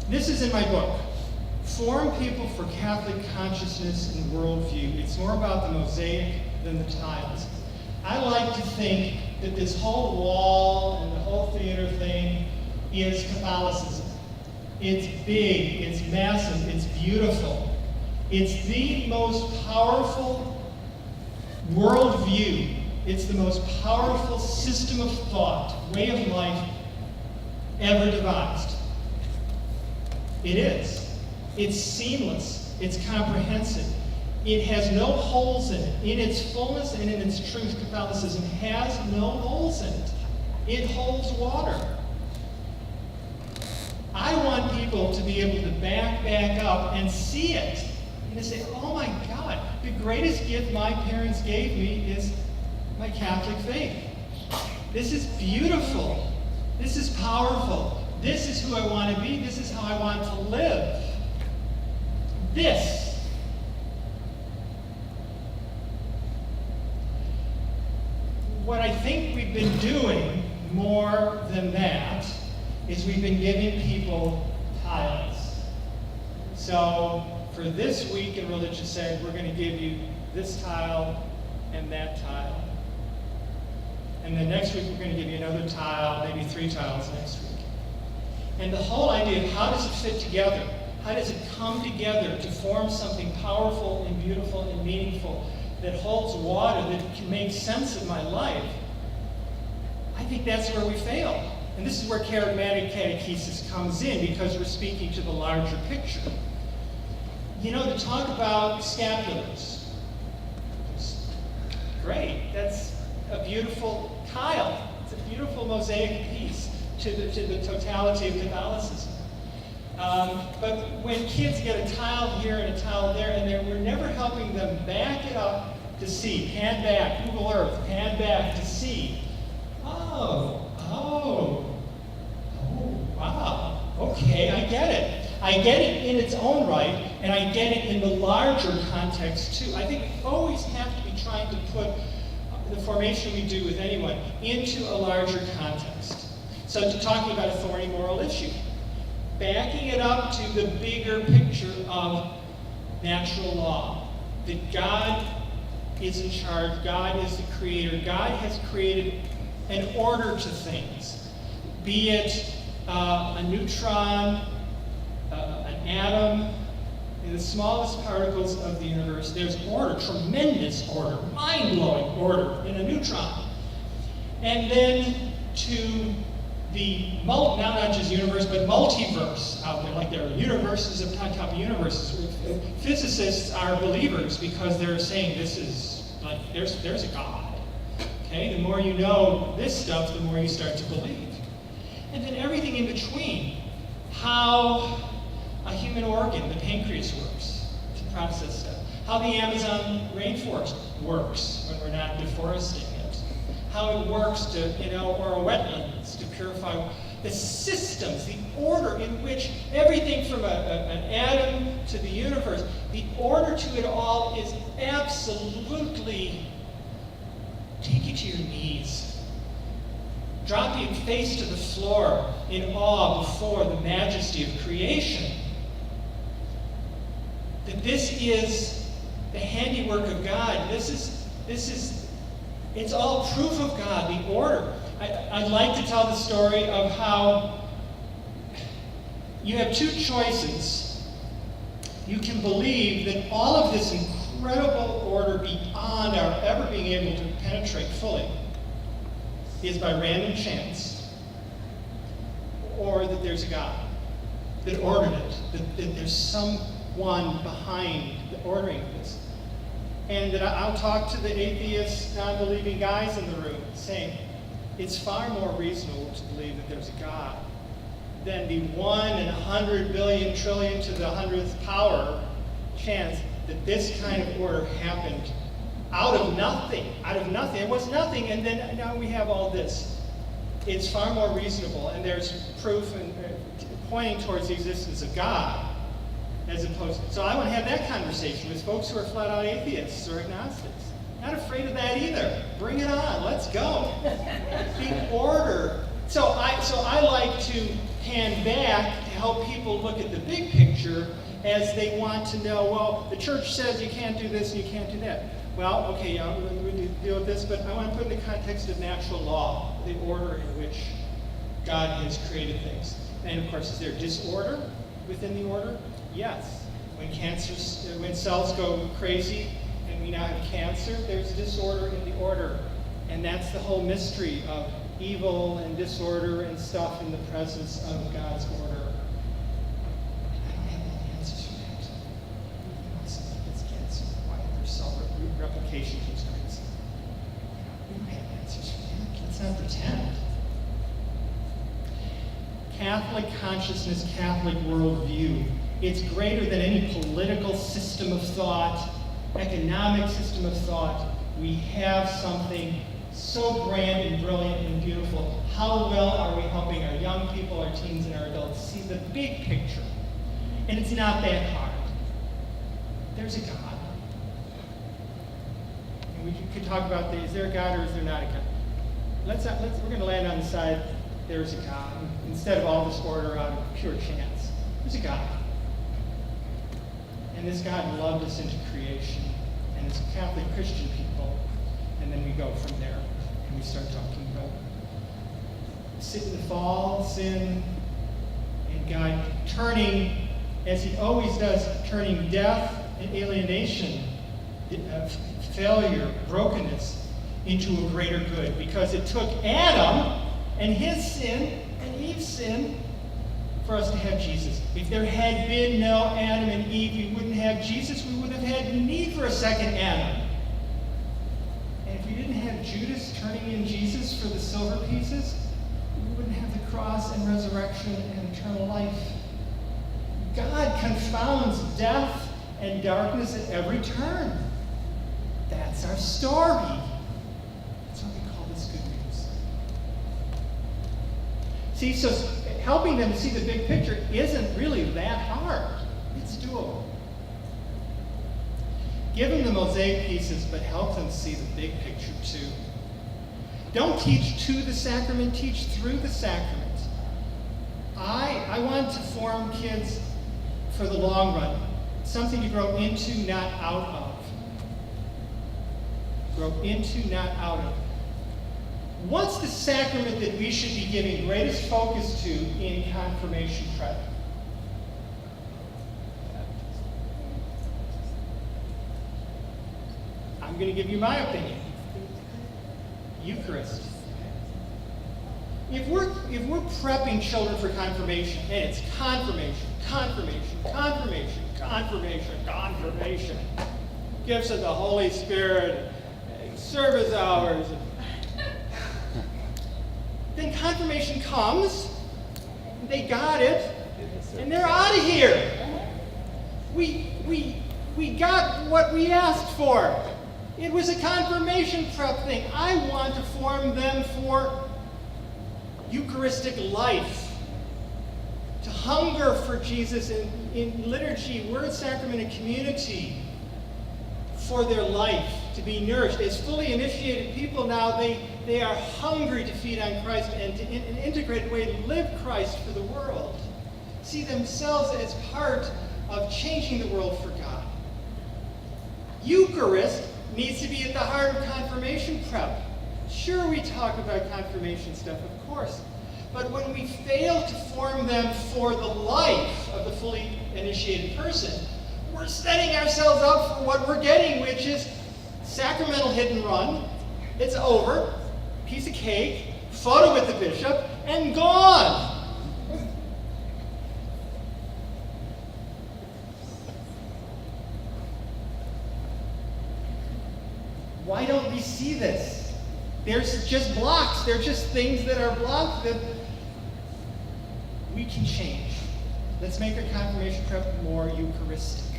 This is in my book, Form People for Catholic Consciousness and Worldview. It's more about the mosaic than the tiles. I like to think that this whole wall and the whole theater thing is Catholicism. It's big, it's massive, it's beautiful. It's the most powerful worldview. It's the most powerful system of thought, way of life ever devised. It is. It's seamless. It's comprehensive. It has no holes in it. In its fullness and in its truth, Catholicism has no holes in it. It holds water. I want people to be able to back up and see it. And to say, oh my God, the greatest gift my parents gave me is my Catholic faith. This is beautiful. This is powerful. This is who I want to be. This is how I want to live. This. What I think we've been doing more than that is we've been giving people tiles. So for this week in Religious Ed, we're going to give you this tile and that tile. And then next week we're going to give you another tile, maybe 3 tiles next week. And the whole idea of how does it fit together? How does it come together to form something powerful and beautiful and meaningful that holds water, that can make sense of my life? I think that's where we fail. And this is where charismatic catechesis comes in, because we're speaking to the larger picture. You know, to talk about scapulars, great, that's a beautiful tile. It's a beautiful mosaic piece to the totality of Catholicism. But when kids get a tile here and a tile there, and we're never helping them back it up to see, pan back, Google Earth, pan back to see. Wow, okay, I get it. I get it in its own right, and I get it in the larger context too. I think we always have to be trying to put the formation we do with anyone into a larger context. So talking about a thorny moral issue, backing it up to the bigger picture of natural law, that God is in charge, God is the creator, God has created an order to things, be it a neutron, an atom, in the smallest particles of the universe. There's order, tremendous order, mind-blowing order in a neutron. And then to the, not just universe, but multiverse out there. Like there are universes upon top of universes. Physicists are believers because they're saying this is, like, there's a God. Okay? The more you know this stuff, the more you start to believe. And then everything in between. How a human organ, the pancreas, works to process stuff. How the Amazon rainforest works when we're not deforesting it. How it works to, or wetlands to purify the systems, the order in which everything from an atom to the universe, the order to it all is absolutely, take you to your knees. Drop your face to the floor in awe before the majesty of creation. That this is the handiwork of God. It's all proof of God, the order. I'd like to tell the story of how you have 2 choices. You can believe that all of this incredible order beyond our ever being able to penetrate fully is by random chance, or that there's a God that ordered it, that there's someone behind the ordering this. And that I'll talk to the atheist, non-believing guys in the room saying, it's far more reasonable to believe that there's a God than the 1 in 100 billion trillion to the 100th power chance that this kind of order happened out of nothing. It was nothing, and then now we have all this. It's far more reasonable, and there's proof and pointing towards the existence of God, as opposed to, so I want to have that conversation with folks who are flat-out atheists or agnostics. Not afraid of that either. Bring it on. Let's go. The order. So I like to pan back to help people look at the big picture as they want to know, well, the church says you can't do this and you can't do that. Well, okay, yeah, we need to deal with this, but I want to put in the context of natural law, the order in which God has created things. And of course, is there disorder within the order? Yes. When cells go crazy and we now have cancer, there's disorder in the order. And that's the whole mystery of evil and disorder and stuff in the presence of God's order. I don't have any answers for that. Something gets cancer, why their cell replication keeps crazy. We don't have answers for that. Let's not pretend. Catholic consciousness, Catholic worldview. It's greater than any political system of thought, economic system of thought. We have something so grand and brilliant and beautiful. How well are we helping our young people, our teens, and our adults see the big picture? And it's not that hard. There's a God. And we could talk about is there a God or is there not a God? We're going to land on the side, there's a God, instead of all this order out of pure chance. There's a God. And this God loved us into creation. And as Catholic Christian people, and then we go from there. And we start talking about the fall, sin, and God turning, as he always does, turning death and alienation, failure, brokenness, into a greater good. Because it took Adam and his sin and Eve's sin for us to have Jesus. If there had been no Adam and Eve, we wouldn't have Jesus. We would have had need for a second Adam. And if we didn't have Judas turning in Jesus for the silver pieces, we wouldn't have the cross and resurrection and eternal life. God confounds death and darkness at every turn. That's our story. That's why we call this good news. See, so helping them to see the big picture isn't really that hard. It's doable. Give them the Mosaic pieces, but help them see the big picture too. Don't teach to the sacrament, teach through the sacrament. I want to form kids for the long run. Something to grow into, not out of. Grow into, not out of. What's the sacrament that we should be giving greatest focus to in confirmation prep? I'm going to give you my opinion. Eucharist. If we're prepping children for confirmation, and it's confirmation, gifts of the Holy Spirit, service hours, then confirmation comes, they got it, and they're out of here. We got what we asked for. It was a confirmation prep thing. I want to form them for Eucharistic life, to hunger for Jesus in liturgy, word, sacrament, and community, for their life, to be nourished. As fully initiated people now, they are hungry to feed on Christ and to in an integrated way to live Christ for the world. See themselves as part of changing the world for God. Eucharist needs to be at the heart of confirmation prep. Sure, we talk about confirmation stuff, of course. But when we fail to form them for the life of the fully initiated person, we're setting ourselves up for what we're getting, which is sacramental hit and run. It's over, piece of cake, photo with the bishop, and gone. Why don't we see this? There's just blocks. They're just things that are blocked that we can change. Let's make our confirmation prep more Eucharistic.